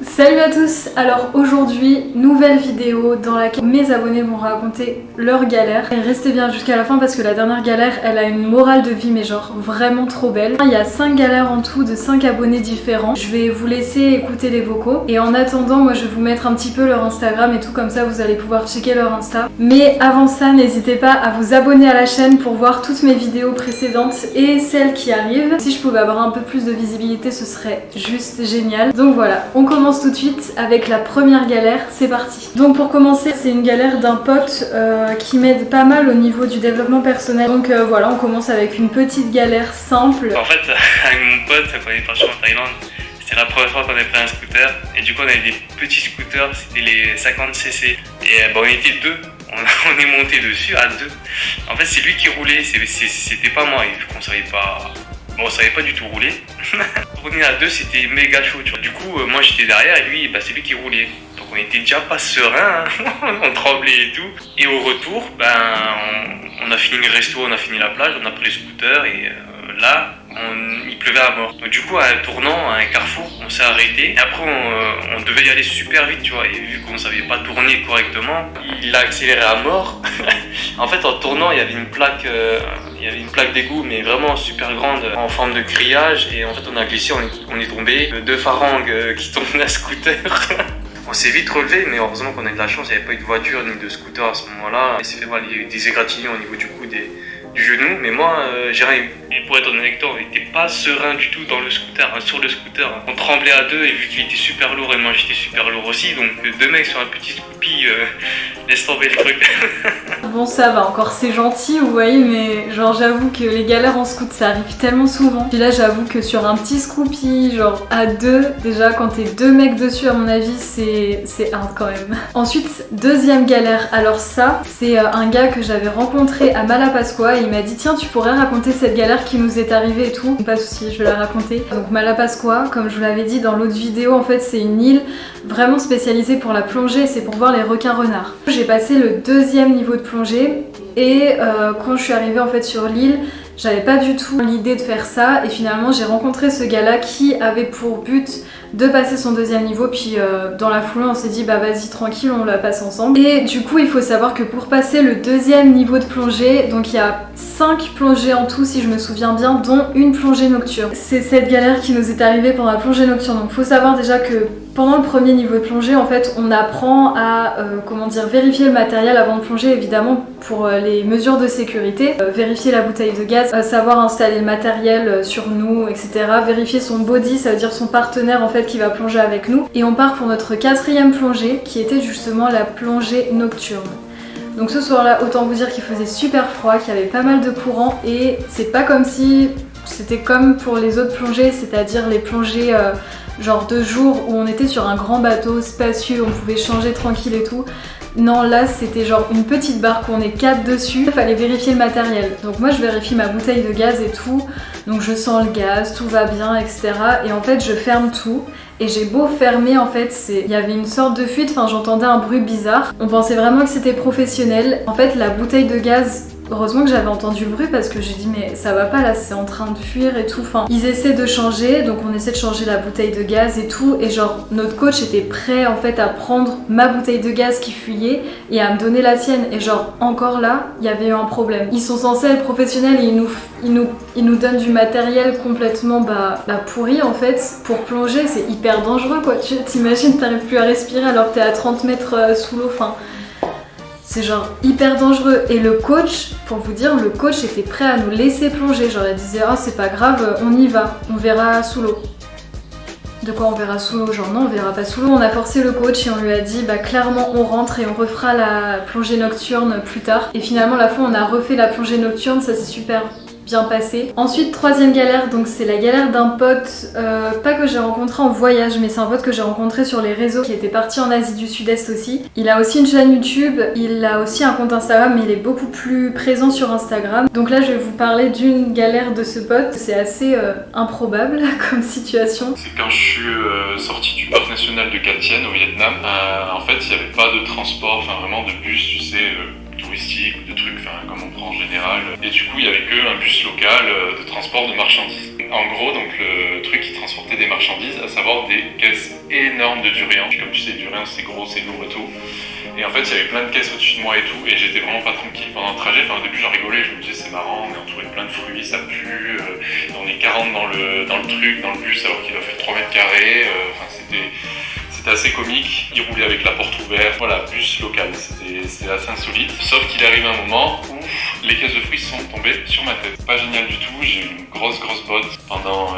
Salut à tous. Alors aujourd'hui, nouvelle vidéo dans laquelle mes abonnés vont raconter leur galère. Et restez bien jusqu'à la fin parce que la dernière galère, elle a une morale de vie mais genre vraiment trop belle. Il y a 5 galères en tout de 5 abonnés différents. Je vais vous laisser écouter les vocaux. Et en attendant, moi je vais vous mettre un petit peu leur Instagram et tout, comme ça vous allez pouvoir checker leur Insta. Mais avant ça, n'hésitez pas à vous abonner à la chaîne pour voir toutes mes vidéos précédentes et celles qui arrivent. Si je pouvais avoir un peu plus de visibilité, ce serait juste génial. Donc voilà, on commence tout de suite avec la première galère, c'est parti. Donc pour commencer, c'est une galère d'un pote qui m'aide pas mal au niveau du développement personnel. Donc voilà, on commence avec une petite galère simple. En fait, avec mon pote, quand on est parti en Thaïlande, c'était la première fois qu'on avait pris un scooter. Et du coup, on avait des petits scooters, c'était les 50cc. Et on était deux, on est monté dessus à deux. En fait, c'est lui qui roulait, c'était pas moi, vu qu'on savait pas... Bon, on savait pas du tout rouler. Tourner à deux, c'était méga chaud, tu vois. Du coup, moi j'étais derrière et lui, c'est lui qui roulait. Donc on était déjà pas serein, hein. On tremblait et tout. Et au retour, on a fini le resto, on a fini la plage, on a pris le scooter et là, il pleuvait à mort. Donc du coup, à un tournant, à un carrefour, on s'est arrêté. Et après, on devait y aller super vite, tu vois. Et vu qu'on savait pas tourner correctement, il a accéléré à mort. En fait, en tournant, il y avait une plaque d'égout, mais vraiment super grande, en forme de grillage. Et en fait, on a glissé, on est tombé. Deux pharangues qui tombent d'un scooter. On s'est vite relevé, mais heureusement qu'on a eu de la chance, il n'y avait pas eu de voiture ni de scooter à ce moment-là. Il s'est fait mal, il y a eu des égratignures au niveau du cou, du genou, mais moi j'ai rien eu. Et pour être honnête avec toi, on n'était pas serein du tout dans le scooter, sur le scooter. On tremblait à deux et vu qu'il était super lourd et moi j'étais super lourd aussi, donc deux mecs sur un petit scoopy, laisse tomber le truc. Bon ça va, encore c'est gentil vous voyez, mais genre j'avoue que les galères en scoot ça arrive tellement souvent. Puis là j'avoue que sur un petit Scoopy, genre à deux, déjà quand t'es deux mecs dessus à mon avis c'est hard quand même. Ensuite, deuxième galère, alors ça c'est un gars que j'avais rencontré à Malapascua et il m'a dit tiens tu pourrais raconter cette galère qui nous est arrivée et tout. Pas de soucis, je vais la raconter. Donc Malapascua, comme je vous l'avais dit dans l'autre vidéo, en fait c'est une île vraiment spécialisée pour la plongée, c'est pour voir les requins renards. J'ai passé le deuxième niveau de plongée et quand je suis arrivée en fait sur l'île, j'avais pas du tout l'idée de faire ça et finalement j'ai rencontré ce gars là qui avait pour but de passer son deuxième niveau, puis dans la foulée on s'est dit bah vas-y tranquille on la passe ensemble. Et du coup il faut savoir que pour passer le deuxième niveau de plongée, donc il y a 5 plongées en tout si je me souviens bien, dont une plongée nocturne. C'est cette galère qui nous est arrivée pendant la plongée nocturne. Donc faut savoir déjà que pendant le premier niveau de plongée, en fait, on apprend à vérifier le matériel avant de plonger, évidemment pour les mesures de sécurité, vérifier la bouteille de gaz, savoir installer le matériel sur nous, etc. Vérifier son body, ça veut dire son partenaire en fait qui va plonger avec nous. Et on part pour notre 4e plongée, qui était justement la plongée nocturne. Donc ce soir-là, autant vous dire qu'il faisait super froid, qu'il y avait pas mal de courant et c'est pas comme si c'était comme pour les autres plongées, c'est-à-dire les plongées genre 2 jours où on était sur un grand bateau spacieux, on pouvait changer tranquille et tout. Non, là c'était genre une petite barque où on est 4 dessus, il fallait vérifier le matériel. Donc moi je vérifie ma bouteille de gaz et tout, donc je sens le gaz, tout va bien, etc. Et en fait je ferme tout. Et j'ai beau fermer, en fait, il y avait une sorte de fuite, enfin j'entendais un bruit bizarre. On pensait vraiment que c'était professionnel. En fait, la bouteille de gaz, heureusement que j'avais entendu le bruit parce que j'ai dit mais ça va pas là, c'est en train de fuir et tout. Enfin, ils essaient de changer, donc on essaie de changer la bouteille de gaz et tout. Et genre notre coach était prêt en fait à prendre ma bouteille de gaz qui fuyait et à me donner la sienne. Et genre encore là, il y avait eu un problème. Ils sont censés être professionnels et ils nous donnent du matériel complètement pourri en fait pour plonger. C'est hyper dangereux quoi. Tu t'imagines, t'arrives plus à respirer alors que t'es à 30 mètres sous l'eau. Enfin, c'est genre hyper dangereux. Et le coach, pour vous dire, le coach était prêt à nous laisser plonger. Genre il disait oh c'est pas grave, on y va, on verra sous l'eau. De quoi on verra sous l'eau? Genre non, on verra pas sous l'eau. On a forcé le coach et on lui a dit bah clairement on rentre et on refera la plongée nocturne plus tard. Et finalement la fois on a refait la plongée nocturne, ça s'est super bien passé. Ensuite, 3e galère, donc c'est la galère d'un pote, pas que j'ai rencontré en voyage, mais c'est un pote que j'ai rencontré sur les réseaux qui était parti en Asie du Sud-Est aussi. Il a aussi une chaîne YouTube, il a aussi un compte Instagram, mais il est beaucoup plus présent sur Instagram. Donc là, je vais vous parler d'une galère de ce pote. C'est assez improbable comme situation. C'est quand je suis sorti du parc national de Ca Tien au Vietnam. En fait, il n'y avait pas de transport, enfin vraiment de bus, tu sais, touristique ou de trucs, enfin comme on prend en général. Et du coup, il n'y avait qu'un bus local de transport de marchandises. En gros, donc le truc qui transportait des marchandises, à savoir des caisses énormes de durian. Comme tu sais, le durian c'est gros, c'est lourd et tout. Et en fait, il y avait plein de caisses au-dessus de moi et tout, et j'étais vraiment pas tranquille pendant le trajet. Enfin, au début, j'en rigolais, je me disais c'est marrant, on est entouré de plein de fruits, ça pue, on est 40 dans le truc, dans le bus, alors qu'il doit faire 3 mètres carrés. Enfin, c'était assez comique. Il roulait avec la porte ouverte, voilà, bus local, c'était assez insolite. Sauf qu'il arrive un moment où les caisses de fruits sont tombées sur ma tête. Pas génial du tout, j'ai eu une grosse botte pendant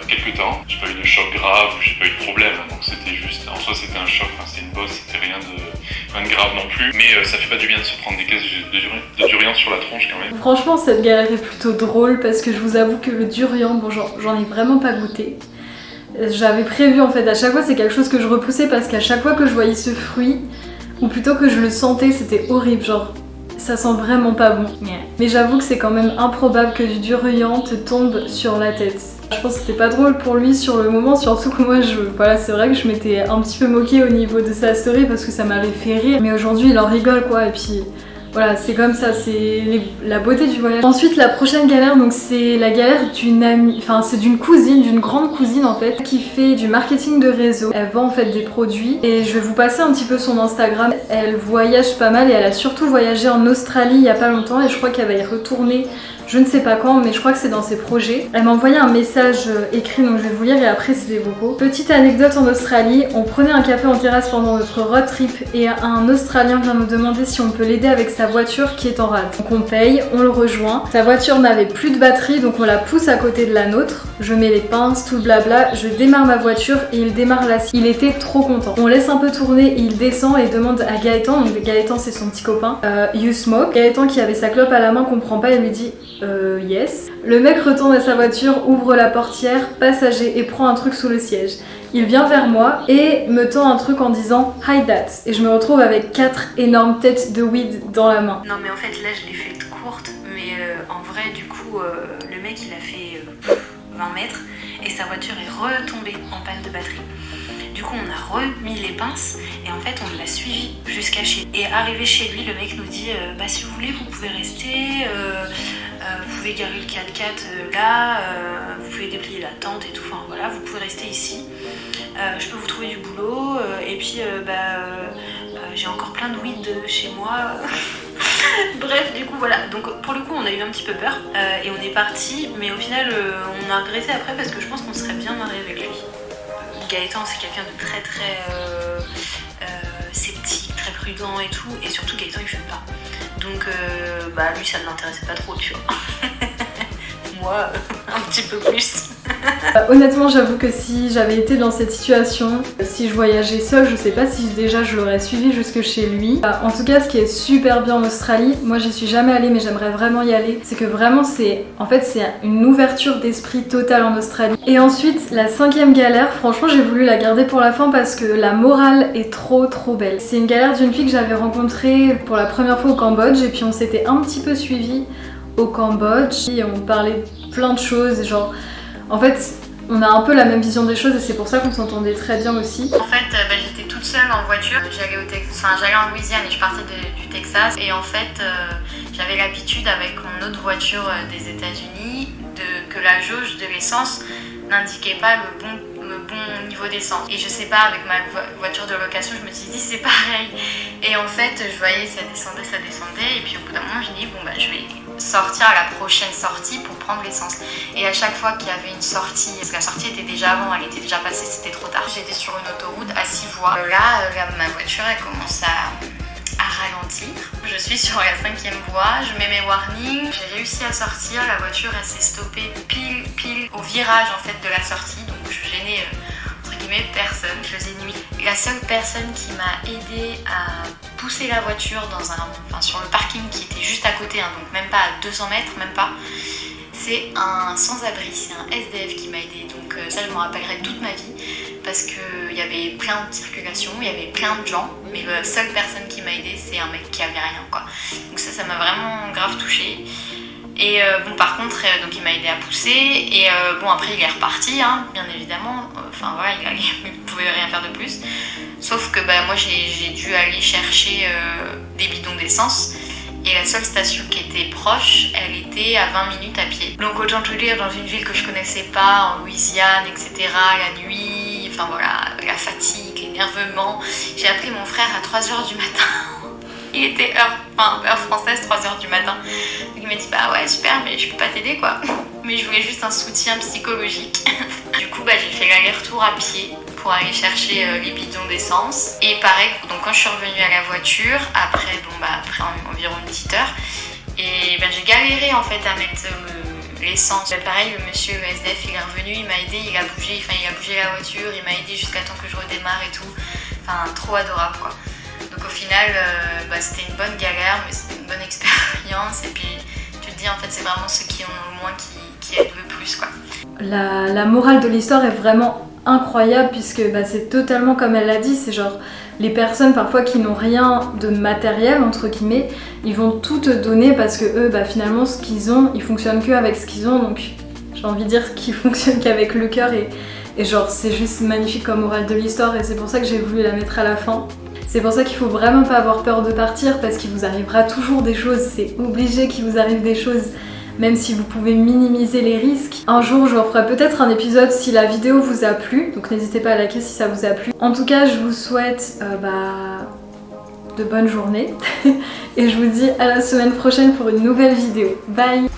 quelques temps. J'ai pas eu de choc grave, j'ai pas eu de problème, donc c'était juste, en soi c'était un choc, enfin, c'était une botte, c'était rien de grave non plus, mais ça fait pas du bien de se prendre des caisses de durian sur la tronche quand même. Franchement, cette galère est plutôt drôle parce que je vous avoue que le durian, bon, j'en ai vraiment pas goûté. J'avais prévu en fait, à chaque fois c'est quelque chose que je repoussais parce qu'à chaque fois que je voyais ce fruit, ou plutôt que je le sentais, c'était horrible, genre ça sent vraiment pas bon. Mais j'avoue que c'est quand même improbable que du durian te tombe sur la tête. Je pense que c'était pas drôle pour lui sur le moment, surtout que moi, voilà, c'est vrai que je m'étais un petit peu moquée au niveau de sa story parce que ça m'avait fait rire. Mais aujourd'hui, il en rigole quoi, et puis voilà, c'est comme ça, c'est la beauté du voyage. Ensuite, la prochaine galère, donc c'est la galère d'une amie, enfin c'est d'une cousine, d'une grande cousine en fait, qui fait du marketing de réseau. Elle vend en fait des produits et je vais vous passer un petit peu son Instagram. Elle voyage pas mal et elle a surtout voyagé en Australie il y a pas longtemps et je crois qu'elle va y retourner. Je ne sais pas quand, mais je crois que c'est dans ses projets. Elle m'a envoyé un message écrit, donc je vais vous lire et après c'est des vocaux. Petite anecdote en Australie, on prenait un café en terrasse pendant notre road trip et un Australien vient nous demander si on peut l'aider avec sa voiture qui est en rade. Donc on paye, on le rejoint. Sa voiture n'avait plus de batterie, donc on la pousse à côté de la nôtre. Je mets les pinces, tout le blabla, je démarre ma voiture et il démarre la sienne. Il était trop content. On laisse un peu tourner et il descend et demande à Gaëtan, donc Gaëtan c'est son petit copain, You smoke? Gaëtan qui avait sa clope à la main comprend pas et lui dit yes. Le mec retourne à sa voiture, ouvre la portière, passager et prend un truc sous le siège. Il vient vers moi et me tend un truc en disant hide that. Et je me retrouve avec 4 énormes têtes de weed dans la main. Non mais en fait là je l'ai fait courte, mais en vrai du coup le mec il a fait 20 mètres et sa voiture est retombée en panne de batterie. Du coup on a remis les pinces et en fait on l'a suivi jusqu'à chez lui. Et arrivé chez lui le mec nous dit bah si vous voulez vous pouvez rester, vous pouvez garer le 4x4 là, vous pouvez déplier la tente et tout, enfin voilà, vous pouvez rester ici. Je peux vous trouver du boulot et puis j'ai encore plein de weed chez moi. Bref, du coup voilà, donc pour le coup on a eu un petit peu peur et on est parti, mais au final on a regretté après parce que je pense qu'on serait bien marré avec lui. Gaëtan c'est quelqu'un de très sceptique, très prudent et tout, et surtout Gaëtan il fume pas. Donc lui ça ne l'intéressait pas trop, tu vois. Moi un petit peu plus. Honnêtement j'avoue que si j'avais été dans cette situation, si je voyageais seule, je sais pas si déjà je l'aurais suivi jusque chez lui. En tout cas ce qui est super bien en Australie, moi j'y suis jamais allée mais j'aimerais vraiment y aller, c'est que vraiment c'est une ouverture d'esprit totale en Australie. Et ensuite la 5e galère, franchement j'ai voulu la garder pour la fin parce que la morale est trop belle. C'est une galère d'une fille que j'avais rencontrée pour la première fois au Cambodge et puis on s'était un petit peu suivis au Cambodge et on parlait plein de choses, genre en fait on a un peu la même vision des choses et c'est pour ça qu'on s'entendait très bien aussi. En fait j'étais toute seule en voiture, j'allais en Louisiane et je partais du Texas et en fait j'avais l'habitude avec mon autre voiture des États-Unis que la jauge de l'essence n'indiquait pas le bon niveau d'essence. Et je sais pas, avec ma voiture de location, je me suis dit c'est pareil. Et en fait, je voyais ça descendait. Et puis au bout d'un moment, je me dis bon bah je vais sortir à la prochaine sortie pour prendre l'essence. Et à chaque fois qu'il y avait une sortie, parce que la sortie était déjà avant, elle était déjà passée, c'était trop tard. J'étais sur une autoroute à 6 voies. Là, ma voiture, elle commence à ralentir. Je suis sur la 5e voie, je mets mes warnings, j'ai réussi à sortir, la voiture elle s'est stoppée pile au virage en fait de la sortie, donc je gênais entre guillemets personne, je faisais nuit. La seule personne qui m'a aidé à pousser la voiture sur le parking qui était juste à côté, donc même pas à 200 mètres, même pas, c'est un sans-abri, c'est un SDF qui m'a aidé, donc ça je m'en rappellerai toute ma vie parce qu'il y avait plein de circulation, il y avait plein de gens, mais la seule personne qui m'a aidé c'est un mec qui avait rien quoi. Donc ça m'a vraiment grave touchée. Et par contre donc il m'a aidé à pousser et après il est reparti bien évidemment, il pouvait rien faire de plus. Sauf que moi j'ai dû aller chercher des bidons d'essence Et la seule station qui était proche, elle était à 20 minutes à pied. Donc autant te dire, dans une ville que je connaissais pas, en Louisiane, etc., la nuit, enfin voilà, la fatigue, l'énervement, j'ai appelé mon frère à 3h du matin. Il était heure française, 3h du matin. Donc il m'a dit bah ouais super mais je peux pas t'aider quoi. Mais je voulais juste un soutien psychologique. Du coup j'ai fait l'aller-retour à pied pour aller chercher les bidons d'essence. Et pareil, donc quand je suis revenue à la voiture, après environ une petite heure, et j'ai galéré en fait à mettre l'essence. Pareil, le monsieur, le SDF, il est revenu, il m'a aidé, il a bougé la voiture, il m'a aidé jusqu'à temps que je redémarre et tout. Enfin, trop adorable quoi. Donc au final, c'était une bonne galère, mais c'était une bonne expérience. Et puis tu te dis en fait, c'est vraiment ceux qui en ont le moins qui aident le plus quoi. La morale de l'histoire est vraiment incroyable puisque c'est totalement comme elle l'a dit, c'est genre les personnes parfois qui n'ont rien de matériel entre guillemets, ils vont tout te donner parce que eux finalement ce qu'ils ont, ils fonctionnent que avec ce qu'ils ont, donc j'ai envie de dire qu'ils fonctionnent qu'avec le cœur et genre c'est juste magnifique comme morale de l'histoire et c'est pour ça que j'ai voulu la mettre à la fin. C'est pour ça qu'il faut vraiment pas avoir peur de partir parce qu'il vous arrivera toujours des choses, c'est obligé qu'il vous arrive des choses. Même si vous pouvez minimiser les risques. Un jour, je referai peut-être un épisode si la vidéo vous a plu, donc n'hésitez pas à liker si ça vous a plu. En tout cas, je vous souhaite de bonnes journées et je vous dis à la semaine prochaine pour une nouvelle vidéo. Bye!